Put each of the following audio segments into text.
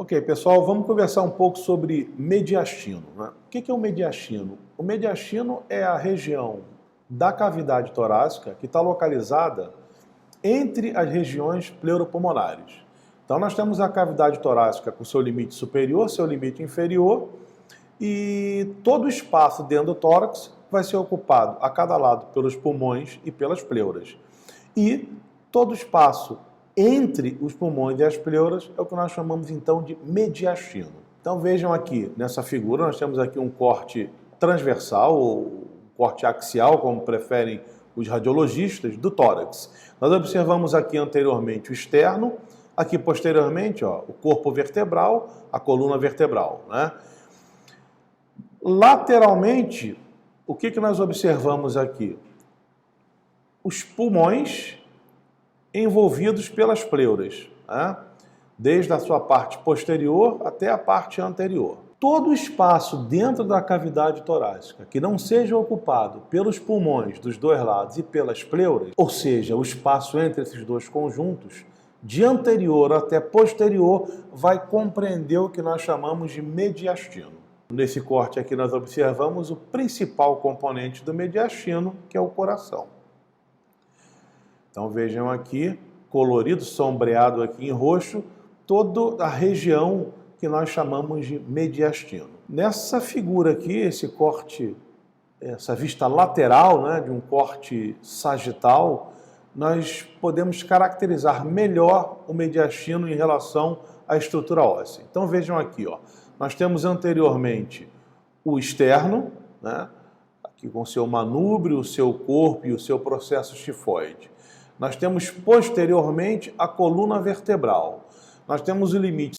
Ok, pessoal, vamos conversar um pouco sobre mediastino, né? O que é o mediastino? O mediastino é a região da cavidade torácica que está localizada entre as regiões pleuropulmonares. Então nós temos a cavidade torácica com seu limite superior, seu limite inferior, e todo o espaço dentro do tórax vai ser ocupado a cada lado pelos pulmões e pelas pleuras. E todo o espaço entre os pulmões e as pleuras é o que nós chamamos então de mediastino. Então vejam aqui nessa figura, nós temos aqui um corte transversal ou corte axial, como preferem os radiologistas, do tórax. Nós observamos aqui anteriormente o externo, aqui posteriormente ó, o corpo vertebral, a coluna vertebral, né? Lateralmente, o que nós observamos aqui? Os pulmões envolvidos pelas pleuras, né? Desde a sua parte posterior até a parte anterior. Todo o espaço dentro da cavidade torácica que não seja ocupado pelos pulmões dos dois lados e pelas pleuras, ou seja, o espaço entre esses dois conjuntos, de anterior até posterior, vai compreender o que nós chamamos de mediastino. Nesse corte aqui nós observamos o principal componente do mediastino, que é o coração. Então vejam aqui, colorido, sombreado aqui em roxo, toda a região que nós chamamos de mediastino. Nessa figura aqui, esse corte, essa vista lateral, né, de um corte sagital, nós podemos caracterizar melhor o mediastino em relação à estrutura óssea. Então vejam aqui, ó, nós temos anteriormente o externo, né, aqui com o seu manúbrio, o seu corpo e o seu processo estifoide. Nós temos posteriormente a coluna vertebral. Nós temos o limite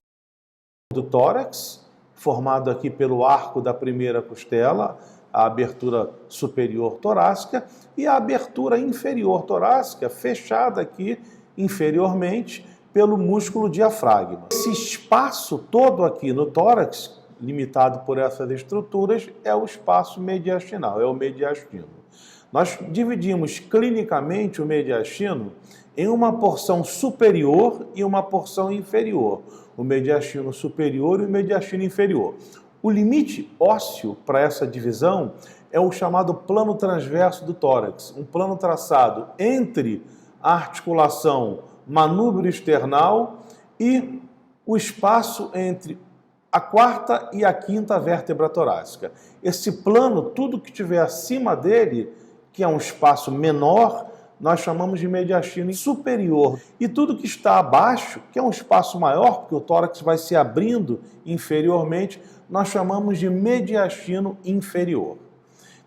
do tórax, formado aqui pelo arco da primeira costela, a abertura superior torácica, e a abertura inferior torácica, fechada aqui inferiormente pelo músculo diafragma. Esse espaço todo aqui no tórax, limitado por essas estruturas, é o espaço mediastinal, é o mediastino. Nós dividimos clinicamente o mediastino em uma porção superior e uma porção inferior. O mediastino superior e o mediastino inferior. O limite ósseo para essa divisão é o chamado plano transverso do tórax, um plano traçado entre a articulação manúbrio external e o espaço entre a quarta e a quinta vértebra torácica. Esse plano, tudo que estiver acima dele, que é um espaço menor, nós chamamos de mediastino superior. E tudo que está abaixo, que é um espaço maior, porque o tórax vai se abrindo inferiormente, nós chamamos de mediastino inferior.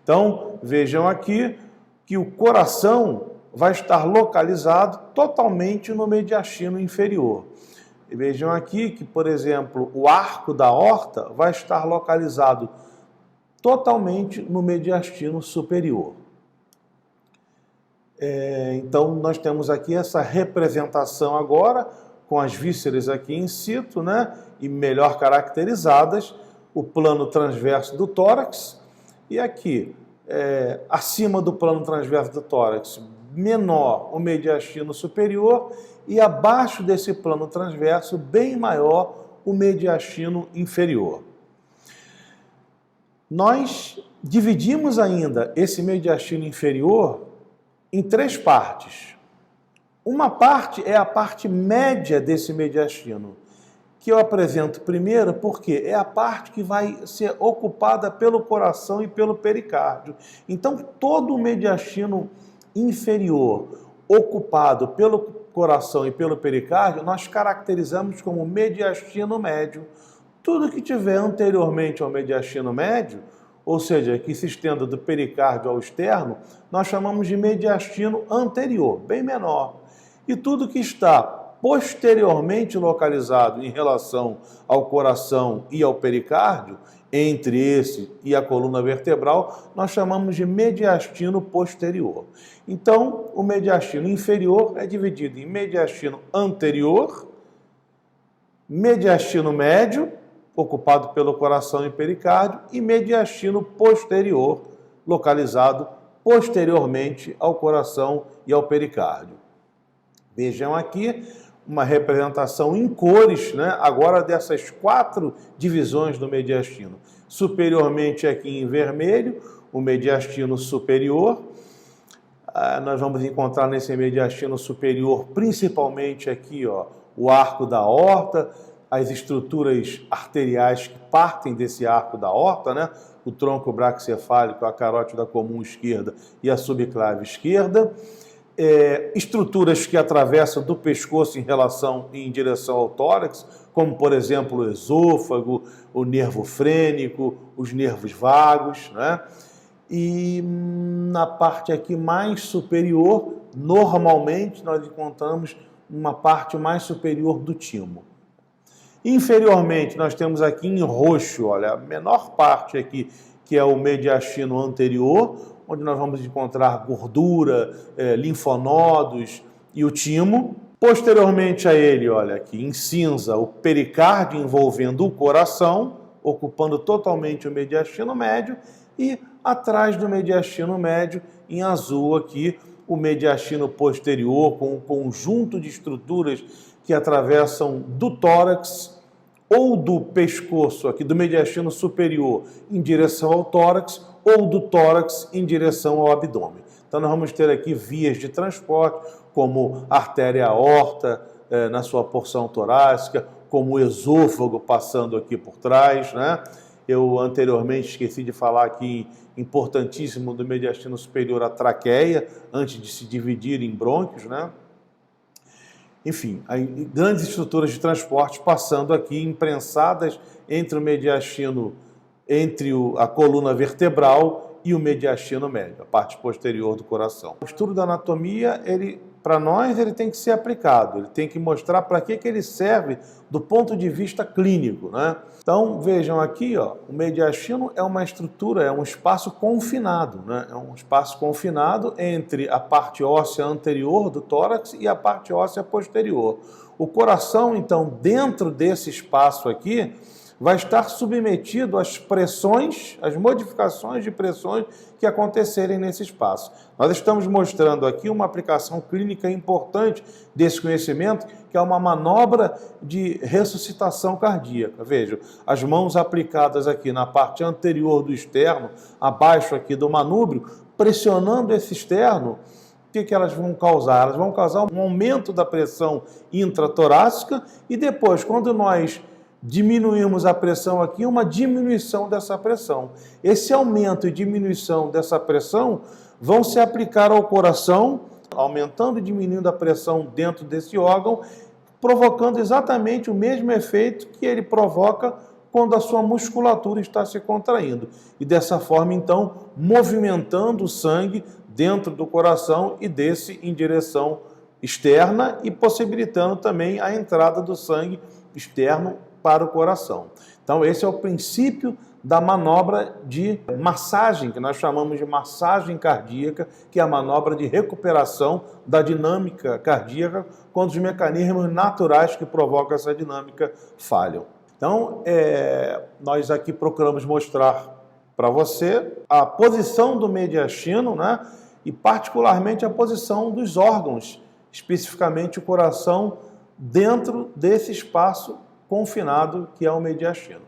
Então, vejam aqui que o coração vai estar localizado totalmente no mediastino inferior. E vejam aqui que, por exemplo, o arco da aorta vai estar localizado totalmente no mediastino superior. Então, nós temos aqui essa representação agora, com as vísceras aqui in situ, né, e melhor caracterizadas, o plano transverso do tórax, e aqui, acima do plano transverso do tórax, menor o mediastino superior, e abaixo desse plano transverso, bem maior, o mediastino inferior. Nós dividimos ainda esse mediastino inferior em três partes. Uma parte é a parte média desse mediastino, que eu apresento primeiro porque é a parte que vai ser ocupada pelo coração e pelo pericárdio. Então, todo o mediastino inferior ocupado pelo coração e pelo pericárdio, nós caracterizamos como mediastino médio. Tudo que tiver anteriormente ao mediastino médio, ou seja, que se estenda do pericárdio ao externo, nós chamamos de mediastino anterior, bem menor. E tudo que está posteriormente localizado em relação ao coração e ao pericárdio, entre esse e a coluna vertebral, nós chamamos de mediastino posterior. Então, o mediastino inferior é dividido em mediastino anterior, mediastino médio, ocupado pelo coração e pericárdio, e mediastino posterior, localizado posteriormente ao coração e ao pericárdio. Vejam aqui uma representação em cores, né? Agora dessas 4 divisões do mediastino. Superiormente aqui em vermelho, o mediastino superior. Nós vamos encontrar nesse mediastino superior, principalmente aqui, ó, o arco da aorta, as estruturas arteriais que partem desse arco da aorta, né? O tronco braquicefálico, a carótida comum esquerda e a subclave esquerda. Estruturas que atravessam do pescoço em direção ao tórax, como, por exemplo, o esôfago, o nervo frênico, os nervos vagos, né? E na parte aqui mais superior, normalmente nós encontramos uma parte mais superior do timo. Inferiormente, nós temos aqui em roxo, olha, a menor parte aqui, que é o mediastino anterior, onde nós vamos encontrar gordura, linfonodos e o timo. Posteriormente a ele, olha aqui em cinza, o pericárdio envolvendo o coração, ocupando totalmente o mediastino médio, e atrás do mediastino médio, em azul aqui, o mediastino posterior, com um conjunto de estruturas que atravessam do tórax ou do pescoço, aqui do mediastino superior, em direção ao tórax, ou do tórax em direção ao abdômen. Então nós vamos ter aqui vias de transporte, como a artéria aorta na sua porção torácica, como o esôfago passando aqui por trás, né? Eu anteriormente esqueci de falar aqui, importantíssimo, do mediastino superior, a traqueia, antes de se dividir em brônquios, né? Enfim, grandes estruturas de transporte passando aqui, imprensadas entre o mediastino, entre a coluna vertebral e o mediastino médio, a parte posterior do coração. O estudo da anatomia, para nós, ele tem que ser aplicado, ele tem que mostrar para que ele serve do ponto de vista clínico, né? Então, vejam aqui, ó, o mediastino é uma estrutura, é um espaço confinado, né? É um espaço confinado entre a parte óssea anterior do tórax e a parte óssea posterior. O coração, então, dentro desse espaço aqui, vai estar submetido às pressões, às modificações de pressões que acontecerem nesse espaço. Nós estamos mostrando aqui uma aplicação clínica importante desse conhecimento, que é uma manobra de ressuscitação cardíaca. Vejam, as mãos aplicadas aqui na parte anterior do externo, abaixo aqui do manúbrio, pressionando esse externo. O que elas vão causar? Elas vão causar um aumento da pressão intratorácica e depois, quando nós diminuímos a pressão aqui, uma diminuição dessa pressão. Esse aumento e diminuição dessa pressão vão se aplicar ao coração, aumentando e diminuindo a pressão dentro desse órgão, provocando exatamente o mesmo efeito que ele provoca quando a sua musculatura está se contraindo. E dessa forma, então, movimentando o sangue dentro do coração e desse em direção externa e possibilitando também a entrada do sangue externo para o coração. Então, esse é o princípio da manobra de massagem, que nós chamamos de massagem cardíaca, que é a manobra de recuperação da dinâmica cardíaca quando os mecanismos naturais que provocam essa dinâmica falham. Então, nós aqui procuramos mostrar para você a posição do mediastino, né? E particularmente a posição dos órgãos, especificamente o coração, dentro desse espaço confinado que é o mediastino.